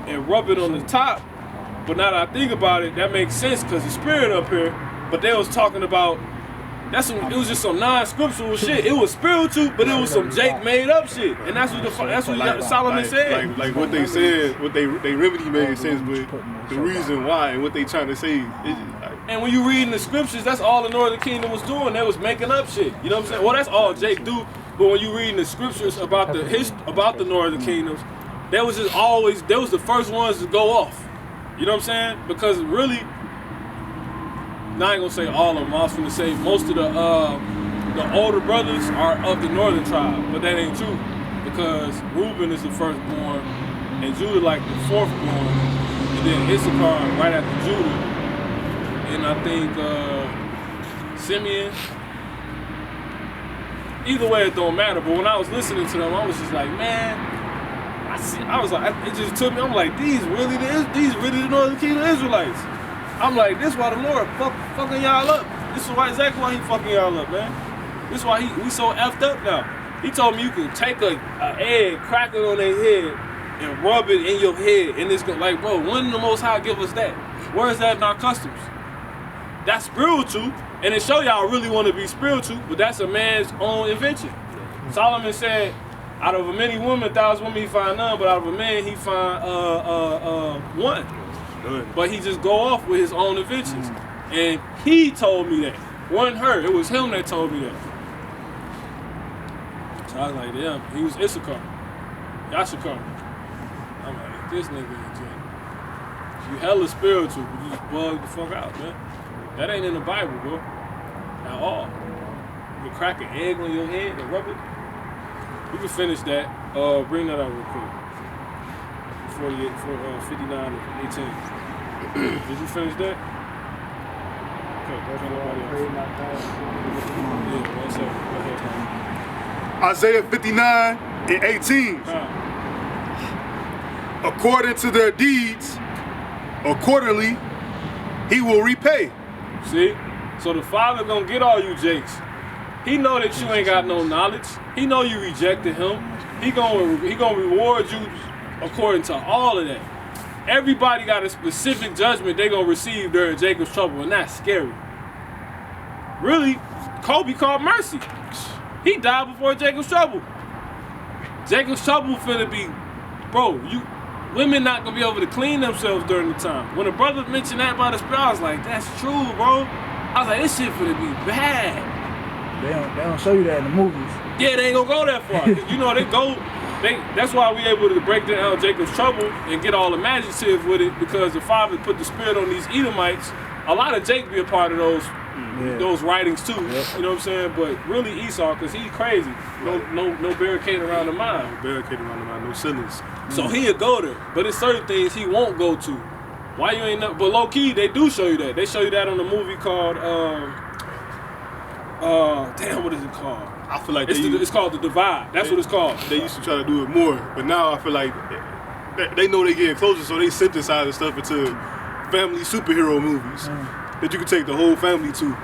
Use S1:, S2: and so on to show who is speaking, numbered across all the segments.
S1: and rub it on the top. But now that I think about it, that makes sense because the spirit up here. But they was talking about it was just some non-scriptural shit. It was spiritual, but it was some Jake made up shit, and that's what Solomon said.
S2: Like what they said, what they remedy made sense, but the reason why and what they trying to say.
S1: And when you read in the scriptures, that's all the Northern Kingdom was doing. They was making up shit. You know what I'm saying? Well, that's all Jake do. But when you read in the scriptures about the Northern Kingdoms, they was the first ones to go off. You know what I'm saying? Because really. Now I ain't gonna say all of them. I was gonna say most of the older brothers are of the northern tribe, but that ain't true because Reuben is the firstborn, and Judah like the fourthborn, and then Issachar right after Judah, and I think Simeon. Either way, it don't matter. But when I was listening to them, I was just like, man, I was like, it just took me. I'm like, these really the Northern Kingdom Israelites. I'm like, this why the Lord fucking y'all up. This is exactly why he fucking y'all up, man. This is why we so effed up now. He told me you can take a egg, crack it on their head, and rub it in your head, and it's gonna like, bro, when did the Most High give us that? Where is that in our customs? That's spiritual, and it show y'all really want to be spiritual, but that's a man's own invention. Solomon said, out of a many women, 1,000 women he find none, but out of a man he find one. But he just go off with his own inventions. And he told me that. Wasn't her, it was him that told me that. So I was like, damn, he was Issachar. Yashakar. I'm like, this nigga ain't Jake. You hella spiritual, but you just bug the fuck out, man. That ain't in the Bible, bro. At all. You can crack an egg on your head and rub it. We can finish that. Bring that out real quick. 59 and 18. Did you finish that? Okay,
S2: Isaiah 59 and 18. According to their deeds, accordingly, he will repay.
S1: See? So the Father gonna get all you Jakes. He know that you ain't got no knowledge. He know you rejected him. He gonna reward you according to all of that. Everybody got a specific judgment they gonna receive during Jacob's trouble, and that's scary. Really, Kobe called mercy. He died before Jacob's trouble. Jacob's trouble finna be, bro, women not gonna be able to clean themselves during the time. When a brother mentioned that about the spell, I was like, that's true, bro. I was like, this shit finna be bad.
S3: They don't show you that in the movies.
S1: Yeah, they ain't gonna go that far. You know, that's why we able to break down Jacob's trouble and get all the imaginative with it, because the Father put the spirit on these Edomites. A lot of Jake be a part of those writings too. You know what I'm saying? But really Esau, because he's crazy. No barricade around the mind.
S2: No barricade around the mind, no ceilings.
S1: So he'll go there. But it's certain things he won't go to. Why you ain't but low key, they do show you that. They show you that on the movie called damn, what is it called?
S2: I feel like
S1: it's called The Divide. That's what it's called.
S2: They used to try to do it more, but now I feel like they know they getting closer, so they synthesize stuff into family superhero movies that you can take the whole family to.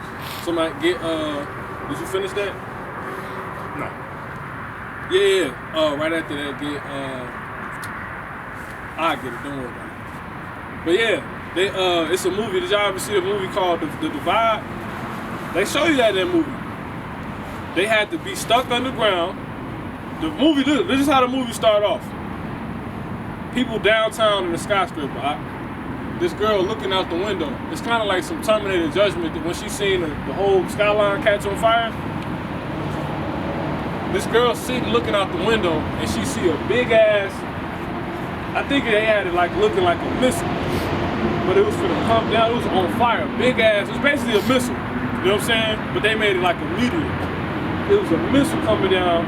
S1: Somebody get did you finish that?
S2: No.
S1: Yeah. Right after that, I get it. Don't worry about it. But yeah, it's a movie. Did y'all ever see a movie called The Divide? They show you that in that movie. They had to be stuck underground. The movie, this is how the movie started off. People downtown in the skyscraper. This girl looking out the window. It's kind of like some Terminator Judgment that when she seen the whole skyline catch on fire. This girl sitting looking out the window and she see a big ass, I think they had it like looking like a missile. But it was for the come down, it was on fire. Big ass, it was basically a missile. You know what I'm saying? But they made it like a meteor. It was a missile coming down,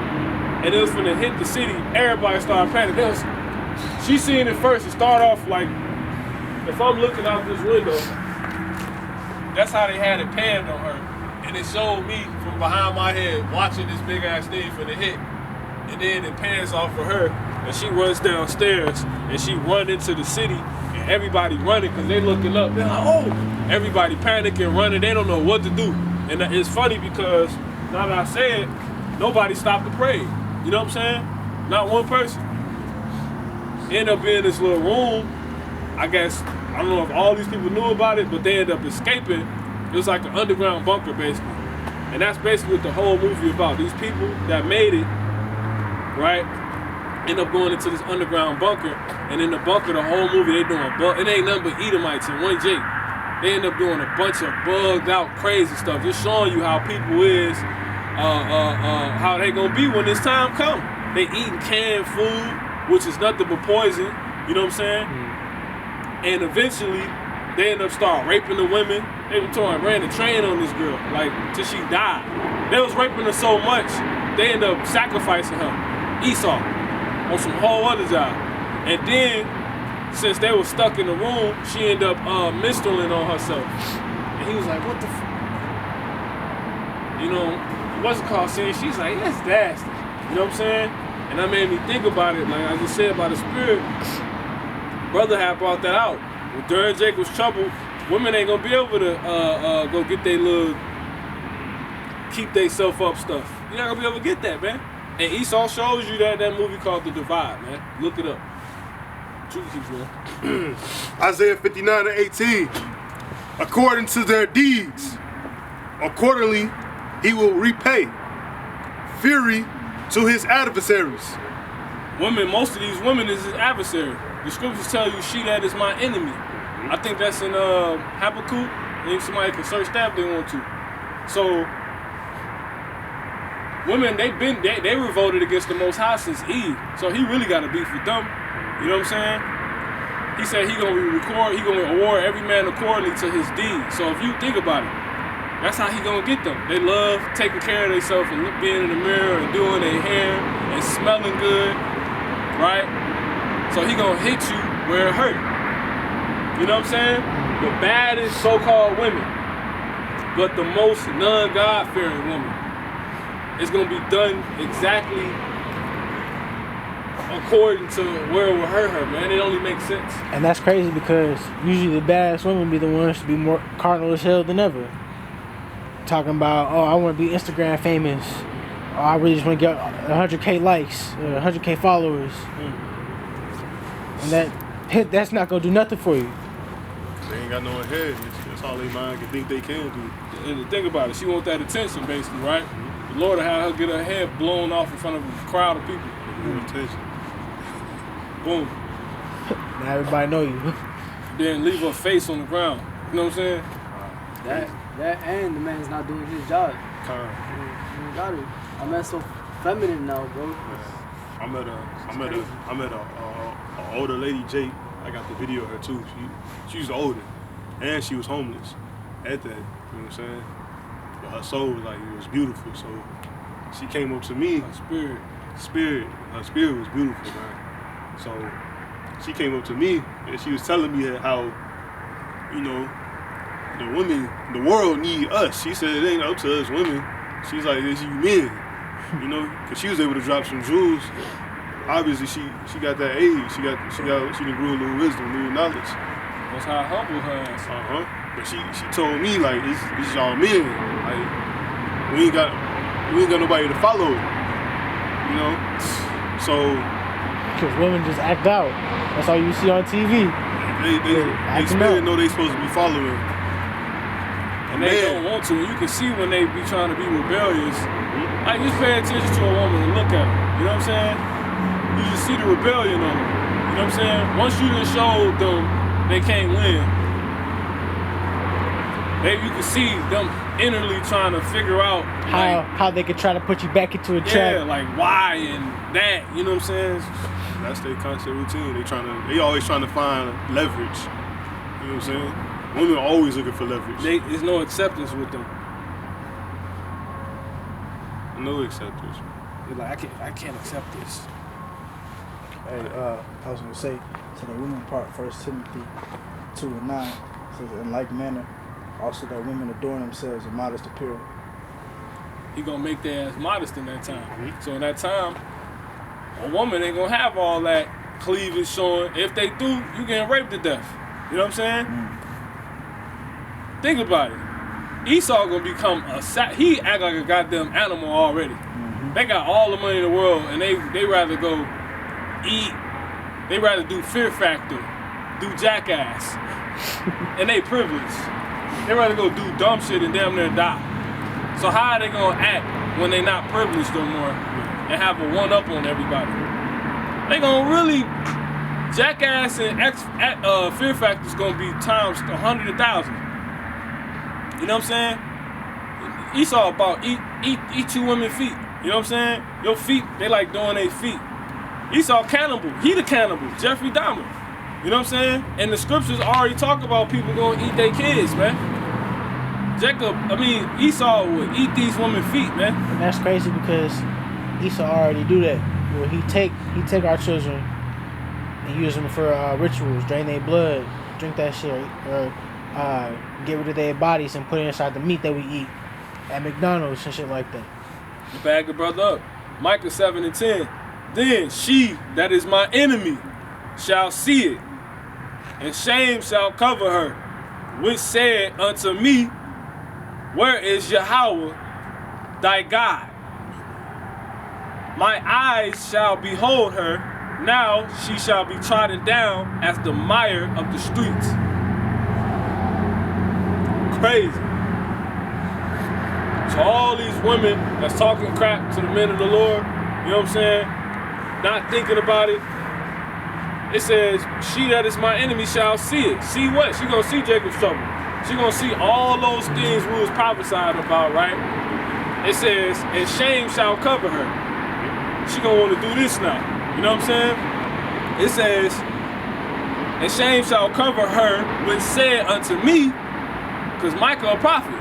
S1: and it was gonna hit the city. Everybody started panicking. She seen it first. It started off like, if I'm looking out this window, that's how they had it panned on her. And it showed me from behind my head watching this big ass thing for the hit. And then it pans off for her, and she runs downstairs, and she run into the city, and everybody running because they looking up. They're like, oh! Everybody panicking, running. They don't know what to do. And it's funny because now that I say it, nobody stopped to pray. You know what I'm saying? Not one person. End up being in this little room. I guess, I don't know if all these people knew about it, but they ended up escaping. It was like an underground bunker, basically. And that's basically what the whole movie about. These people that made it, right, end up going into this underground bunker. And in the bunker, the whole movie, they doing, it ain't nothing but Edomites and one Jake. They end up doing a bunch of bugged out crazy stuff, just showing you how people is, how they gonna be when this time come. They eating canned food, which is nothing but poison, you know what I'm saying? And eventually, they end up start raping the women. They ran the train on this girl, like, till she died. They was raping her so much, they end up sacrificing her, Esau, on some whole other job. And then, since they were stuck in the room, she ended up minstrelling on herself. And he was like, what the f? You know, what's it called saying? She's like, that's nasty. You know what I'm saying? And that made me think about it, like I just said about the spirit. Brother had brought that out. When during Jacob's trouble, women ain't gonna be able to go get their little, keep they self up stuff. You're not gonna be able to get that, man. And Esau shows you that movie called The Divide, man. Look it up.
S2: Isaiah 59:18. According to their deeds, accordingly he will repay fury to his adversaries.
S1: Women, most of these women is his adversary. The scriptures tell you she that is my enemy. I think that's in Habakkuk. And somebody can search that if they want to. So women, they revolted against the Most High since Eve. So he really got to beef with them. You know what I'm saying? He said he gonna award every man accordingly to his deed. So if you think about it, that's how he gonna get them. They love taking care of themselves and being in the mirror and doing their hair and smelling good, right? So he gonna hit you where it hurt. You know what I'm saying? The baddest so-called women, but the most non-God-fearing woman. It's gonna be done exactly according to where it will hurt her, man. It only makes sense.
S3: And that's crazy because usually the baddest women be the ones to be more carnal as hell than ever. Talking about, oh, I want to be Instagram famous. Oh, I really just want to get 100K likes, 100K followers. And that's not going to do nothing for you.
S2: They ain't got no head. That's all they mind can think they can do.
S1: And think about it, she want that attention, basically, right? The Lord will have her get her head blown off in front of a crowd of people.
S2: Attention.
S1: Boom.
S3: Now everybody know you.
S1: Then leave her face on the ground. You know what I'm saying?
S4: That and the man's not doing his job. You got it. A man's so feminine now, bro.
S2: I met a older lady, Jake. I got the video of her too. She was older, and she was homeless at that. You know what I'm saying? But her soul was beautiful. So she came up to me.
S1: Her spirit.
S2: Her spirit was beautiful, man. So she came up to me and she was telling me how, you know, the world need us. She said it ain't up to us women. She's like, it's you men, you know, because she was able to drop some jewels. Obviously, she got that age. She done grew a little wisdom, a little knowledge.
S1: That's how humble her ass.
S2: But she told me like, it's y'all men. Like we ain't got nobody to follow. You know, so.
S3: Because women just act out. That's all you see on TV.
S2: They spirit know they supposed to be following.
S1: And they don't want to. And you can see when they be trying to be rebellious. Like, just pay attention to a woman and look at her. You know what I'm saying? You just see the rebellion on them. You know what I'm saying? Once you done showed them they can't win, you can see them innerly trying to figure out
S3: how they could try to put you back into a trap.
S1: Yeah, like why and that. You know what I'm saying?
S2: That's their constant routine. They always trying to find leverage. You know what I'm saying? Women are always looking for leverage.
S1: There's no acceptance with them.
S2: No acceptance.
S1: They're like, I can't accept this.
S3: Hey, I was gonna say to the women part, 1 Timothy 2:9 says, in like manner, also that women adorn themselves in modest apparel.
S1: He gonna make their ass modest in that time. So in that time, a woman ain't gonna have all that cleavage showing. If they do, you getting raped to death. You know what I'm saying? Think about it. Esau gonna become he act like a goddamn animal already. They got all the money in the world and they rather go eat They rather do Fear Factor, do Jackass, and they privileged. They rather go do dumb shit and damn near die. So how are they gonna act when they not privileged no more and have a one-up on everybody? They gonna really, Jackass and Fear Factor is gonna be times 100,000. You know what I'm saying? Esau about eat two women's feet. You know what I'm saying? Your feet, they like doing their feet. Esau cannibal. He the cannibal. Jeffrey Dahmer. You know what I'm saying? And the scriptures already talk about people going to eat their kids, man. Esau would eat these women's feet, man.
S3: And that's crazy because Esau already do that. Well, he take our children and use them for rituals, drain their blood, drink that shit, or get rid of their bodies and put it inside the meat that we eat at McDonald's and shit like that.
S1: You bag the brother up. Micah 7:10. Then she that is my enemy shall see it, and shame shall cover her, which said unto me, where is Yahweh thy God? My eyes shall behold her, now she shall be trodden down as the mire of the streets. Crazy. So all these women that's talking crap to the men of the Lord, you know what I'm saying, not thinking about it, it says, she that is my enemy shall see it. See what? She gonna see Jacob's trouble. She gonna see all those things we was prophesying about, right? It says, and shame shall cover her. She gonna want to do this now. You know what I'm saying? It says, and shame shall cover her, which said unto me, because Micah a prophet.